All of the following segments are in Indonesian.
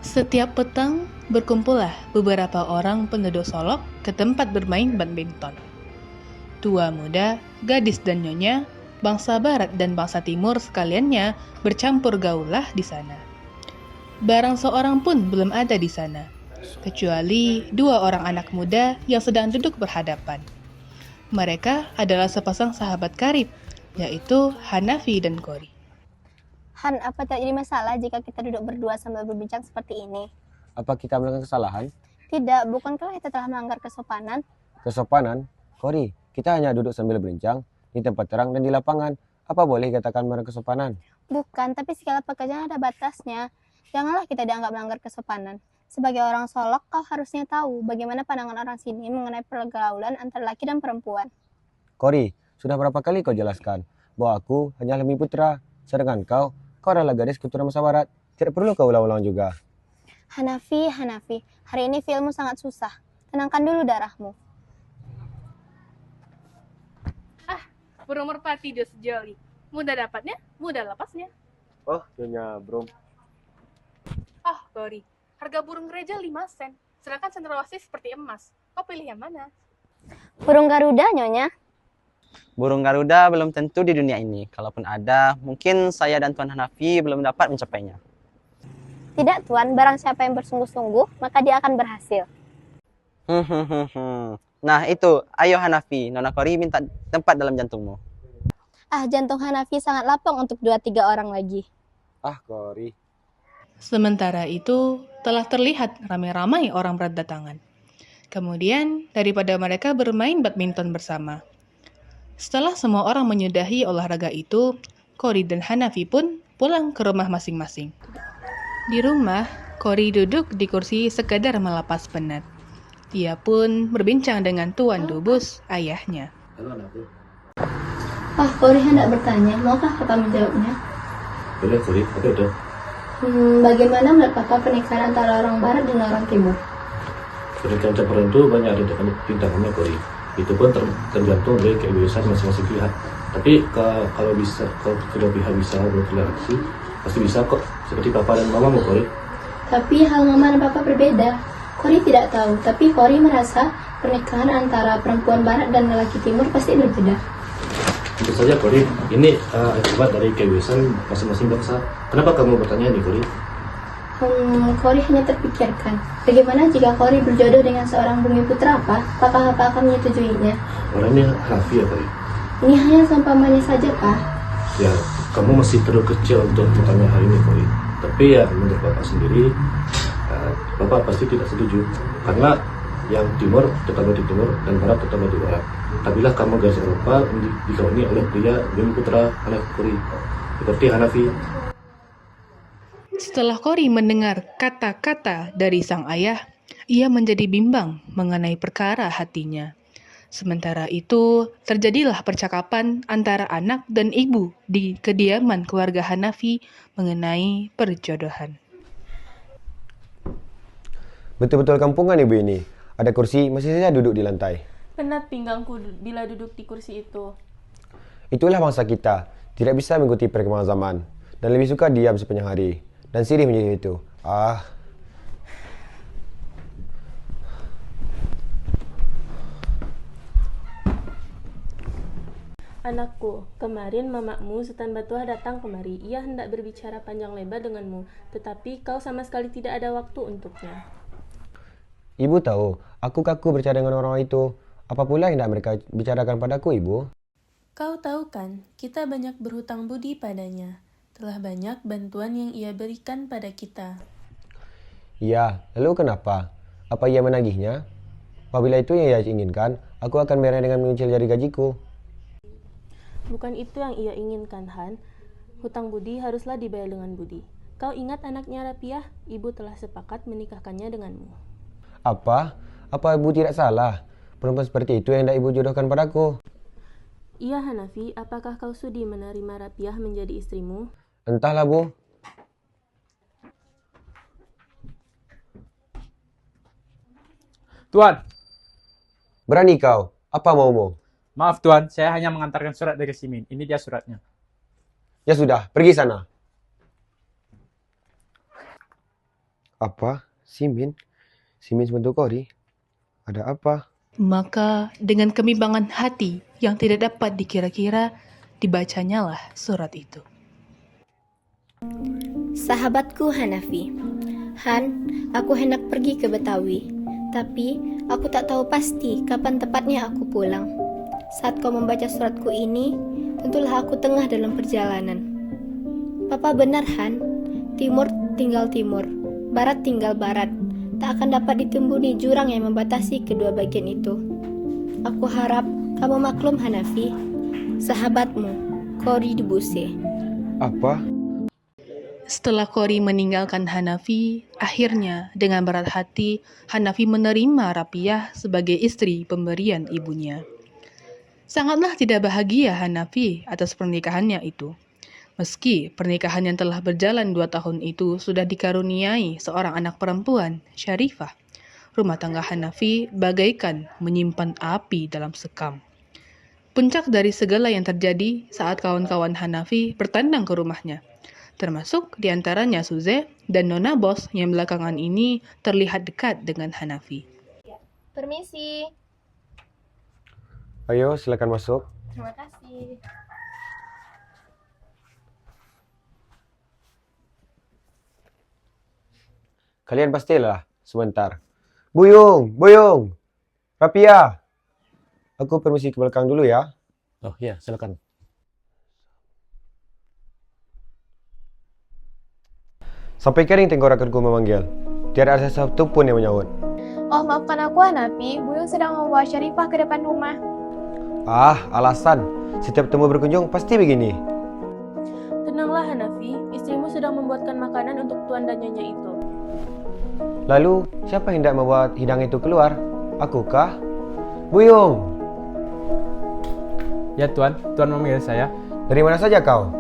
Setiap petang, berkumpullah beberapa orang penduduk Solok ke tempat bermain badminton. Tua muda, gadis dan nyonya, bangsa barat dan bangsa timur sekaliannya bercampur gaullah di sana. Barang seorang pun belum ada di sana, kecuali dua orang anak muda yang sedang duduk berhadapan. Mereka adalah sepasang sahabat karib, yaitu Hanafi dan Kori. Han, apa tidak jadi masalah jika kita duduk berdua sambil berbincang seperti ini? Apa kita melakukan kesalahan? Tidak, bukankah kita telah melanggar kesopanan? Kesopanan? Kori, kita hanya duduk sambil berbincang di tempat terang dan di lapangan. Apa boleh dikatakan melanggar kesopanan? Bukan, tapi segala pekerjaan ada batasnya. Janganlah kita dianggap melanggar kesopanan. Sebagai orang Solok, kau harusnya tahu bagaimana pandangan orang sini mengenai pergaulan antara laki dan perempuan. Kori, sudah berapa kali kau jelaskan bahwa aku hanya Lemi Putra, sedangkan kau adalah gadis keturunan Masa Barat. Tidak perlu kau ulang-ulang juga. Hanafi, hari ini filmmu sangat susah. Tenangkan dulu darahmu. Burung merpati dia sejoli. Mudah dapatnya, mudah lepasnya. Oh, Nyonya Bro. Kori, harga burung gereja 5 sen, sedangkan cendrawasih seperti emas. Kau pilih yang mana? Burung Garuda, Nyonya. Burung Garuda belum tentu di dunia ini. Kalaupun ada, mungkin saya dan Tuan Hanafi belum dapat mencapainya. Tidak, Tuan. Barang siapa yang bersungguh-sungguh, maka dia akan berhasil. Nah itu, ayo Hanafi, Nona Kori minta tempat dalam jantungmu. Jantung Hanafi sangat lapang untuk 2-3 orang lagi. Kori. Sementara itu, telah terlihat ramai-ramai orang berdatangan. Kemudian, daripada mereka bermain badminton bersama. Setelah semua orang menyudahi olahraga itu, Kori dan Hanafi pun pulang ke rumah masing-masing. Di rumah, Kori duduk di kursi sekadar melepas penat. Ia pun berbincang dengan Tuan Dubus, ayahnya. Kori hendak bertanya, maukah Papa menjawabnya? Boleh, Kori, apa udah? Bagaimana menurut Papa pernikahan antara orang Barat dan orang Timur? Pernikahan campuran itu banyak ada pintangannya, Kori. Itu pun tergantung dari kebiasaan masing-masing pihak. Tapi kalau kedua pihak bisa bertoleransi, pasti bisa kok. Seperti Papa dan Mama mau, Kori. Tapi hal Mama dan Papa berbeda. Kori tidak tahu, tapi Kori merasa pernikahan antara perempuan Barat dan lelaki Timur pasti berbeda. Tentu saja, Kori. Ini akibat dari kebiasaan masing-masing bangsa. Kenapa kamu bertanya nih, Kori? Kori hanya terpikirkan, bagaimana jika Kori berjodoh dengan seorang bumi putra apa? Apakah Papa akan menyetujuinya? Orangnya Hanafi ya, Kori? Ini hanya seumpamanya saja, Pak. Ya, kamu masih terlalu kecil untuk bertanya hal ini, Kori. Tapi ya, menurut Bapak sendiri, Bapak pasti tidak setuju. Karena yang timur tetaplah di timur dan barat tetaplah di barat. Apabila kamu garis Eropa dikawini oleh pria bumi putra anak Kori seperti Hanafi. Setelah Kori mendengar kata-kata dari sang ayah, ia menjadi bimbang mengenai perkara hatinya. Sementara itu, terjadilah percakapan antara anak dan ibu di kediaman keluarga Hanafi mengenai perjodohan. Betul-betul kampungan ibu ini. Ada kursi, masih saja duduk di lantai. Penat pinggangku bila duduk di kursi itu. Itulah bangsa kita. Tidak bisa mengikuti perkembangan zaman. Dan lebih suka diam sepanjang hari. Dan sirih menjadi itu. Anakku, kemarin mamamu Sultan Batuah datang kemari. Ia hendak berbicara panjang lebar denganmu, tetapi kau sama sekali tidak ada waktu untuknya. Ibu tahu, aku kaku berbicara dengan orang itu. Apa pula yang hendak mereka bicarakan padaku, Ibu? Kau tahu kan, kita banyak berhutang budi padanya. Telah banyak bantuan yang ia berikan pada kita. Ya, lalu kenapa? Apa ia menagihnya? Apabila itu yang ia inginkan, aku akan bayar dengan mengucil jari gajiku. Bukan itu yang ia inginkan, Han. Hutang budi haruslah dibayar dengan budi. Kau ingat anaknya Rapiah? Ibu telah sepakat menikahkannya denganmu. Apa? Apa ibu tidak salah? Perempuan seperti itu yang hendak ibu jodohkan padaku. Iya, Hanafi, apakah kau sudi menerima Rapiah menjadi istrimu? Entahlah, Bu. Tuan, Berani kau? Apa maumu? maaf Tuan, saya hanya mengantarkan surat dari Simin. Ini dia suratnya. Ya sudah, pergi sana. Apa? Simin? Simin membantu Kori? Ada apa? Maka dengan kebimbangan hati yang tidak dapat dikira-kira, dibacanyalah surat itu. Sahabatku Hanafi. Han, aku hendak pergi ke Betawi. Tapi, aku tak tahu pasti kapan tepatnya aku pulang. Saat kau membaca suratku ini, tentulah aku tengah dalam perjalanan. Papa benar, Han. Timur tinggal timur, barat tinggal barat. Tak akan dapat ditembuni jurang yang membatasi kedua bagian itu. Aku harap kamu maklum, Hanafi. Sahabatmu, Kori Debuse. Apa? Setelah Kori meninggalkan Hanafi, akhirnya dengan berat hati Hanafi menerima Rapiah sebagai istri pemberian ibunya. Sangatlah tidak bahagia Hanafi atas pernikahannya itu. Meski pernikahan yang telah berjalan 2 tahun itu sudah dikaruniai seorang anak perempuan, Syarifah, rumah tangga Hanafi bagaikan menyimpan api dalam sekam. Puncak dari segala yang terjadi saat kawan-kawan Hanafi bertandang ke rumahnya, termasuk diantaranya Suze dan Nona Bos yang belakangan ini terlihat dekat dengan Hanafi. Permisi. Ayo, silakan masuk. Terima kasih. Kalian pastilah sebentar. Buyung, Buyung, Rapiah. Aku permisi ke belakang dulu ya. Oh iya, silakan. Sampai kering tenggorokanku memanggil. Tiada ada satu pun yang menyahut. Oh, maafkan aku, Hanafi. Buyung sedang membawa Syarifah ke depan rumah. Ah, alasan. Setiap temu berkunjung pasti begini. Tenanglah Hanafi, istrimu sedang membuatkan makanan untuk tuan dan nyonya itu. Lalu, siapa yang hendak membuat hidang itu keluar? Akukah? Buyung, Ya Tuan, Tuan memanggil saya. dari mana saja kau?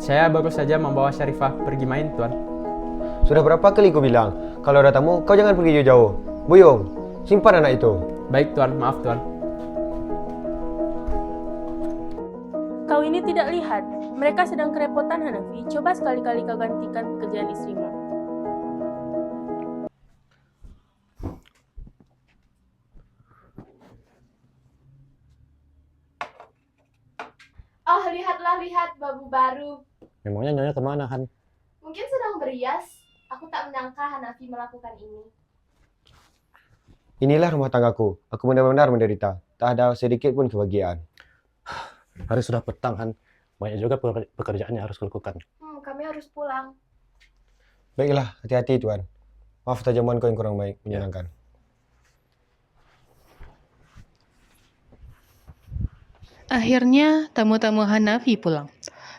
Saya baru saja membawa Syarifah pergi main, Tuan. Sudah berapa kali ku bilang, kalau ada tamu, kau jangan pergi jauh-jauh. Buyung, simpan anak itu. Baik Tuan, maaf Tuan. Kau ini tidak lihat, mereka sedang kerepotan Hanafi. Coba sekali-kali kau gantikan pekerjaan istrimu. Oh, lihat babu baru. Memangnya Nyonya kemana, Han? Mungkin sedang berias. Aku tak menyangka Hanafi melakukan ini. Inilah rumah tanggaku. Aku benar-benar menderita. Tak ada sedikit pun kebahagiaan. Hari sudah petang, Han. Banyak juga pekerjaan yang harus kulakukan. Kami harus pulang. Baiklah, hati-hati Tuan. Maaf tajaman kau yang kurang baik, menyenangkan. Akhirnya tamu-tamu Hanafi pulang,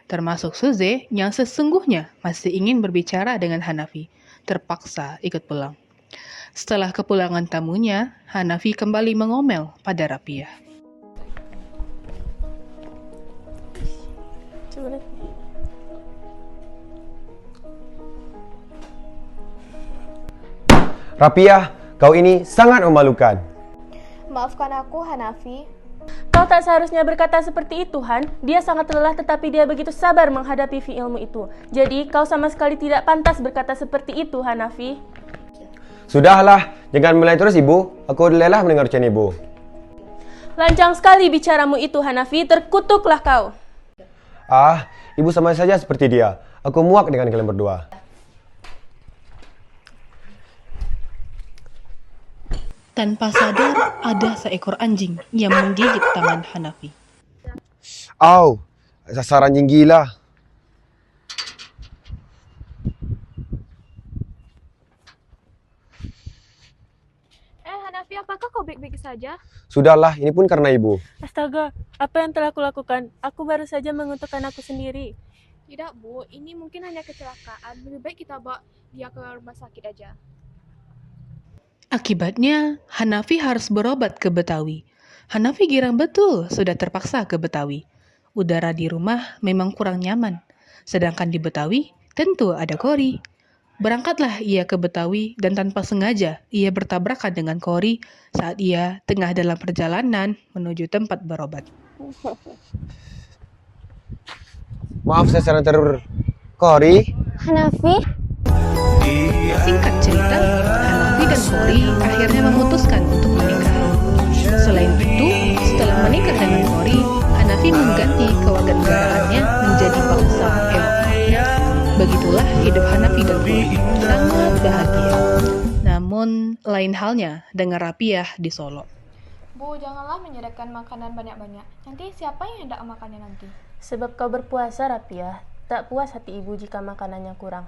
termasuk Suze yang sesungguhnya masih ingin berbicara dengan Hanafi, terpaksa ikut pulang. Setelah kepulangan tamunya, Hanafi kembali mengomel pada Rapiah. Coba lihat. Rapiah, kau ini sangat memalukan. Maafkan aku, Hanafi. Kau tak seharusnya berkata seperti itu, Han. Dia sangat lelah tetapi dia begitu sabar menghadapi fi'ilmu itu. Jadi kau sama sekali tidak pantas berkata seperti itu, Hanafi. Sudahlah, jangan mulai terus ibu. Aku lelah mendengar ucapan ibu. Lancang sekali bicaramu itu, Hanafi. Terkutuklah kau. Ah, ibu sama saja seperti dia. Aku muak dengan kalian berdua. Tanpa sadar, ada seekor anjing yang menggigit tangan Hanafi. Au, sasaran yang gila. Hanafi, apakah kau baik-baik saja? Sudahlah, ini pun karena ibu. Astaga, apa yang telah kulakukan? Aku baru saja mengutuk anakku sendiri. Tidak, Bu. Ini mungkin hanya kecelakaan. Lebih baik kita bawa dia ke rumah sakit aja. Akibatnya, Hanafi harus berobat ke Betawi. Hanafi girang betul sudah terpaksa ke Betawi. Udara di rumah memang kurang nyaman. Sedangkan di Betawi, tentu ada Kori. Berangkatlah ia ke Betawi dan tanpa sengaja ia bertabrakan dengan Kori saat ia tengah dalam perjalanan menuju tempat berobat. Maaf saya serang terur. Kori? Hanafi? Kori akhirnya memutuskan untuk menikah. Selain itu, setelah menikah dengan Kori, Hanafi mengganti kewarganegaraannya menjadi bangsa Eropa. Begitulah hidup Hanafi dan Kori, sangat bahagia. Namun, lain halnya dengan Rapiah di Solo. Bu, janganlah menyediakan makanan banyak-banyak. Nanti siapa yang hendak makannya nanti? Sebab kau berpuasa, Rapiah. Tak puas hati ibu jika makanannya kurang.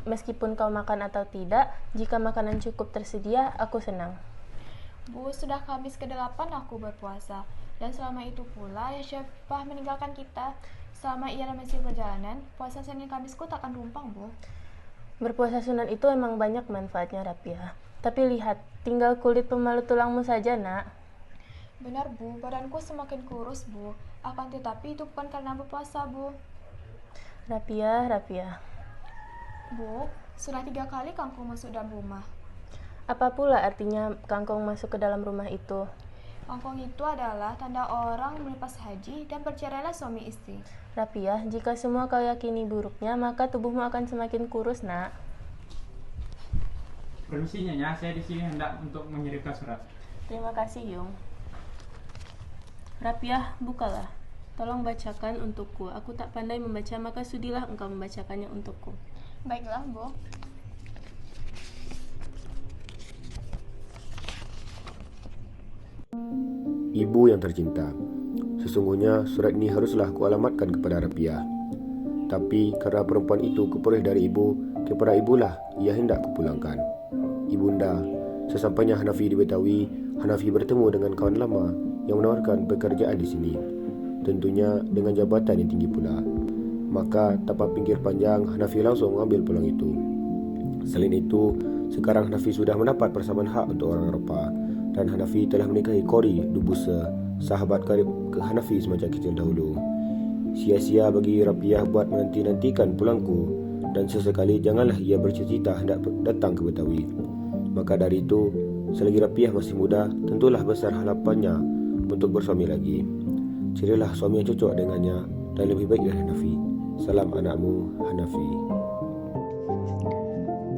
Meskipun kau makan atau tidak, jika makanan cukup tersedia, aku senang. Bu, sudah Kamis ke-8 aku berpuasa. Dan selama itu pula Yasyafah meninggalkan kita. Selama ia masih perjalanan, puasa Senin Kamisku takkan tumpang, Bu. Berpuasa sunan itu emang banyak manfaatnya, Rapiah. Tapi lihat, tinggal kulit pemalu tulangmu saja, nak. Benar, Bu. Badanku semakin kurus, Bu. Akan tetapi itu bukan karena berpuasa, Bu. Rapiah. Bu, sudah 3 kali kangkung masuk dalam rumah. Apa pula artinya kangkung masuk ke dalam rumah itu? Kangkung itu adalah tanda orang melepas haji dan bercerailah suami istri. Rapiah, jika semua kau yakini buruknya, maka tubuhmu akan semakin kurus, nak. Permisi Nyonya, saya di sini hendak untuk mengirimkan surat. Terima kasih, Yung. Rapiah, bukalah. Tolong bacakan untukku. Aku tak pandai membaca, maka sudilah engkau membacakannya untukku. Baiklah, Bu. Ibu yang tercinta, sesungguhnya surat ini haruslah kualamatkan kepada Rapiah. Tapi karena perempuan itu kuperoleh dari ibu, kepada ibulah ia hendak kupulangkan. Ibunda, sesampainya Hanafi di Betawi, Hanafi bertemu dengan kawan lama yang menawarkan pekerjaan di sini. Tentunya dengan jabatan yang tinggi pula. Maka tanpa pinggir panjang, Hanafi langsung mengambil peluang itu. Selain itu, sekarang Hanafi sudah mendapat persamaan hak untuk orang Eropa. Dan Hanafi telah menikahi Kori Dubusa, sahabat karib ke Hanafi semasa kecil dahulu. Sia-sia bagi Rapiah buat menanti-nantikan pulangku, dan sesekali janganlah ia bercita-cita hendak datang ke Betawi. Maka dari itu, selagi Rapiah masih muda, tentulah besar harapannya untuk bersuami lagi. Carilah suami yang cocok dengannya dan lebih baik dari Hanafi. Salam anakmu, Hanafi.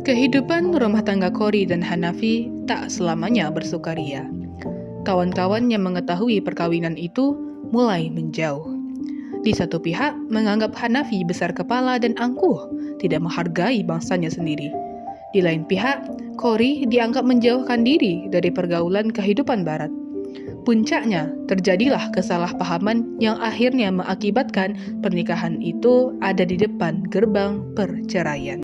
Kehidupan rumah tangga Kori dan Hanafi tak selamanya bersukaria. Kawan-kawan yang mengetahui perkawinan itu mulai menjauh. Di satu pihak menganggap Hanafi besar kepala dan angkuh, tidak menghargai bangsanya sendiri. Di lain pihak, Kori dianggap menjauhkan diri dari pergaulan kehidupan barat. Puncaknya, terjadilah kesalahpahaman yang akhirnya mengakibatkan pernikahan itu ada di depan gerbang perceraian.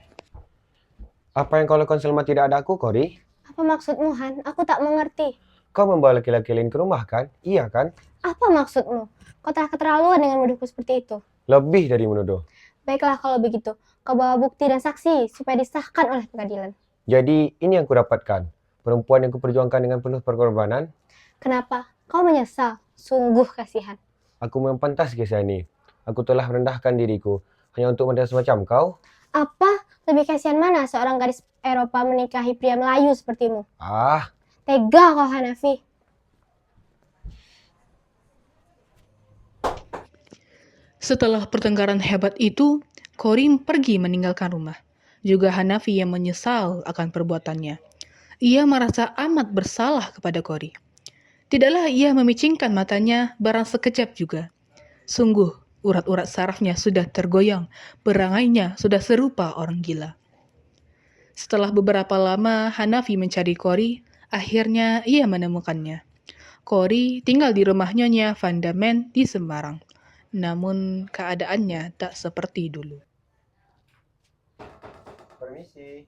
Apa yang kau lakukan selama tidak ada aku, Kori? Apa maksudmu, Han? Aku tak mengerti. Kau membawa laki-laki lain ke rumah kan? Iya kan? Apa maksudmu? Kau telah keterlaluan dengan menuduhku seperti itu. Lebih dari menuduh. Baiklah kalau begitu. Kau bawa bukti dan saksi supaya disahkan oleh pengadilan. Jadi ini yang kudapatkan. Perempuan yang kuperjuangkan dengan penuh pengorbanan. Kenapa? Kau menyesal. Sungguh kasihan. Aku memang pantas kisah ini. Aku telah merendahkan diriku hanya untuk wanita semacam kau. Apa? Lebih kasihan mana seorang gadis Eropa menikahi pria Melayu sepertimu? Ah, Tega kau, Hanafi. Setelah pertengkaran hebat itu, Kori pergi meninggalkan rumah. Juga Hanafi yang menyesal akan perbuatannya. Ia merasa amat bersalah kepada Kori. Tidaklah ia memicingkan matanya barang sekejap juga. Sungguh, urat-urat sarafnya sudah tergoyang, perangainya sudah serupa orang gila. Setelah beberapa lama Hanafi mencari Kori, akhirnya ia menemukannya. Kori tinggal di rumah Nyonya Van der Men di Semarang. Namun keadaannya tak seperti dulu. permisi.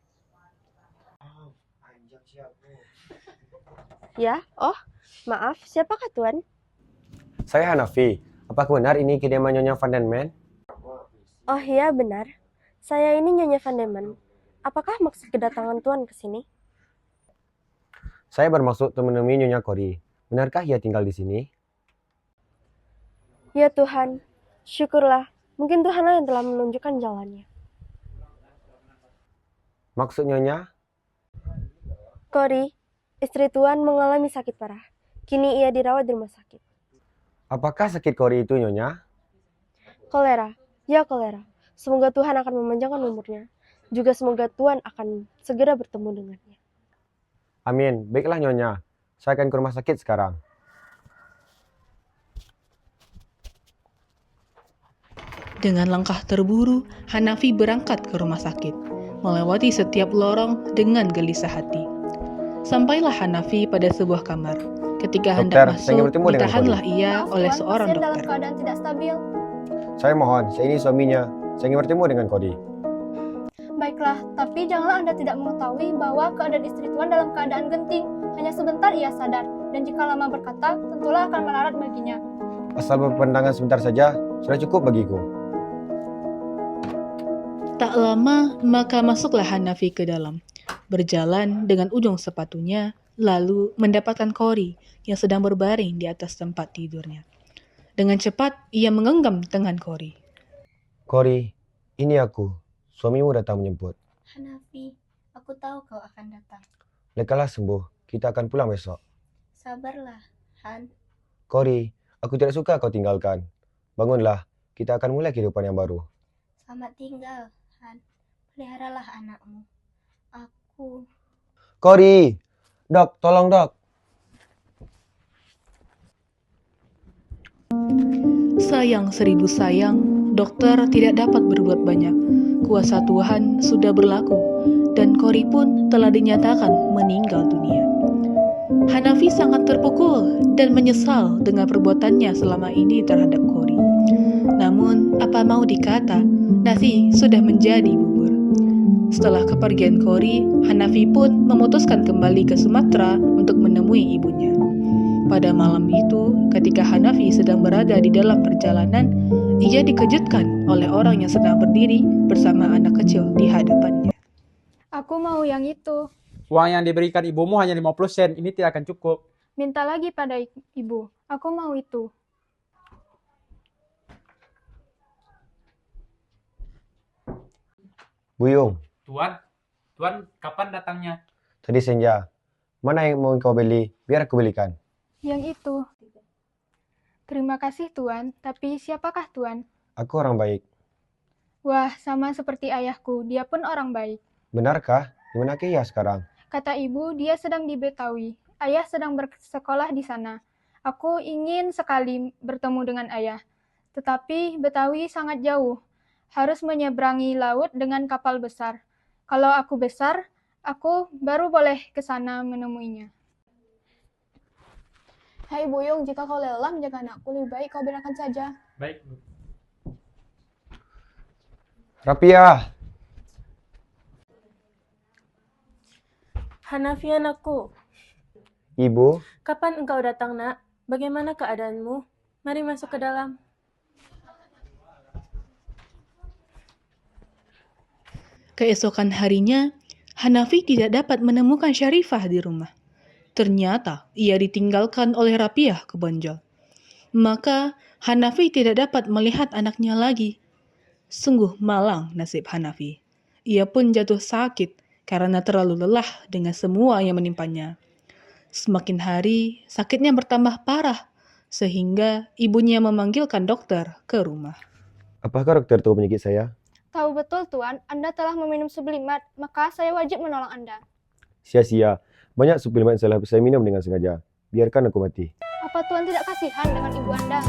Ya, oh, maaf, siapakah Tuan? Saya Hanafi. Apakah benar ini kediaman Nyonya Van der Men? Oh iya, benar. Saya ini Nyonya Van der Men. Apakah maksud kedatangan Tuan ke sini? Saya bermaksud menemui Nyonya Kori. Benarkah ia tinggal di sini? Ya Tuhan, syukurlah. Mungkin Tuhanlah yang telah menunjukkan jalannya. Maksud Nyonya? Kori, istri Tuan mengalami sakit parah. Kini ia dirawat di rumah sakit. Apakah sakit Kori itu, Nyonya? Kolera, ya kolera. Semoga Tuhan akan memanjangkan umurnya. Juga semoga Tuhan akan segera bertemu dengannya. Amin. Baiklah Nyonya. Saya akan ke rumah sakit sekarang. Dengan langkah terburu, Hanafi berangkat ke rumah sakit, melewati setiap lorong dengan gelisah hati. Sampailah Hanafi pada sebuah kamar. Ketika hendak Dokter, saya ingin masuk, bertemu dengan ditahanlah Kodi. ia Maaf, oleh Tuan, seorang pasien dalam dokter. keadaan tidak stabil. Saya mohon, saya ini suaminya. Saya ingin bertemu dengan Kodi. Baiklah, tapi janganlah Anda tidak mengetahui bahwa keadaan istri Tuan dalam keadaan genting. Hanya sebentar ia sadar, dan jika lama berkata, tentulah akan melarat baginya. Asal berpandangan sebentar saja, sudah cukup bagiku. Tak lama, maka masuklah Hanafi ke dalam, berjalan dengan ujung sepatunya, lalu mendapatkan Kori yang sedang berbaring di atas tempat tidurnya. Dengan cepat, ia menggenggam tangan Kori. Kori, ini aku. Suamimu datang menjemput. Hanafi, aku tahu kau akan datang. Lekas sembuh, kita akan pulang besok. Sabarlah, Han. Kori, aku tidak suka kau tinggalkan. Bangunlah, kita akan mulai kehidupan yang baru. Selamat tinggal, Han. Peliharalah anakmu. Aku... Kori! Dok, tolong dok. Sayang seribu sayang, dokter tidak dapat berbuat banyak. Kuasa Tuhan sudah berlaku, dan Kori pun telah dinyatakan meninggal dunia. Hanafi sangat terpukul dan menyesal dengan perbuatannya selama ini terhadap Kori. Namun, apa mau dikata, nasi sudah menjadi bubur. Setelah kepergian Kori, Hanafi pun memutuskan kembali ke Sumatera untuk menemui ibunya. Pada malam itu, ketika Hanafi sedang berada di dalam perjalanan, ia dikejutkan oleh orang yang sedang berdiri bersama anak kecil di hadapannya. Aku mau yang itu. Uang yang diberikan ibumu hanya 50 sen, ini tidak akan cukup. Minta lagi pada ibu. Aku mau itu. Buyung, Tuan, kapan datangnya? tadi senja. Mana yang mau kau beli? Biar aku belikan. Yang itu. Terima kasih Tuan, tapi siapakah Tuan? Aku orang baik. Wah, sama seperti ayahku, dia pun orang baik. Benarkah? Di mana ia sekarang? Kata ibu, dia sedang di Betawi. Ayah sedang bersekolah di sana. Aku ingin sekali bertemu dengan ayah. Tetapi Betawi sangat jauh. Harus menyeberangi laut dengan kapal besar. Kalau aku besar, aku baru boleh ke sana menemuinya. Hai Buyung, jika kau lelah menjaga anakku, lebih baik kau biarkan saja. Baik. Rapiah! Hanafi anakku, Ibu, kapan engkau datang nak? Bagaimana keadaanmu? Mari masuk ke dalam. Keesokan harinya, Hanafi tidak dapat menemukan Syarifah di rumah. Ternyata ia ditinggalkan oleh Rapiah ke Bonjol. Maka Hanafi tidak dapat melihat anaknya lagi. Sungguh malang nasib Hanafi. Ia pun jatuh sakit karena terlalu lelah dengan semua yang menimpanya. Semakin hari, sakitnya bertambah parah, sehingga ibunya memanggilkan dokter ke rumah. apakah dokter tahu penyakit saya? Tahu betul Tuan, Anda telah meminum sublimat, maka saya wajib menolong Anda. Sia-sia. Banyak suplemen yang saya minum dengan sengaja. Biarkan aku mati. Apa Tuan tidak kasihan dengan ibu Anda?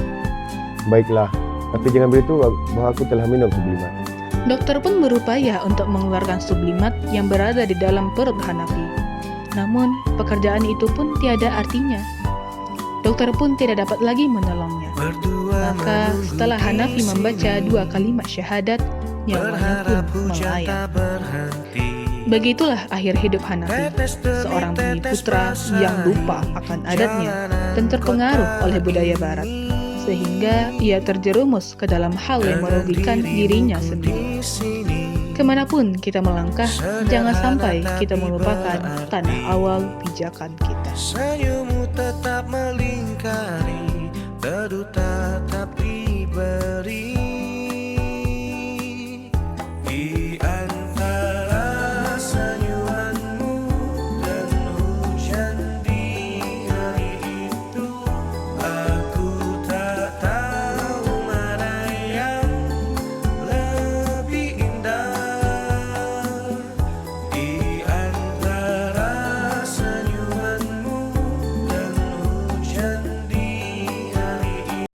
Baiklah, tapi jangan beritahu bahwa aku telah minum suplemen. Dokter pun berupaya untuk mengeluarkan sublimat yang berada di dalam perut Hanafi. Namun, pekerjaan itu pun tiada artinya. Dokter pun tidak dapat lagi menolongnya. Maka, setelah Hanafi membaca 2 kalimat syahadat, nyawanya pun melayang. Begitulah akhir hidup Hanafi, seorang bumi putra yang lupa akan adatnya dan terpengaruh oleh budaya barat, sehingga ia terjerumus ke dalam hal yang merugikan dirinya sendiri. Kemanapun kita melangkah, jangan sampai kita melupakan tanah awal pijakan kita. Senyummu tetap melingkari, teduh tatap di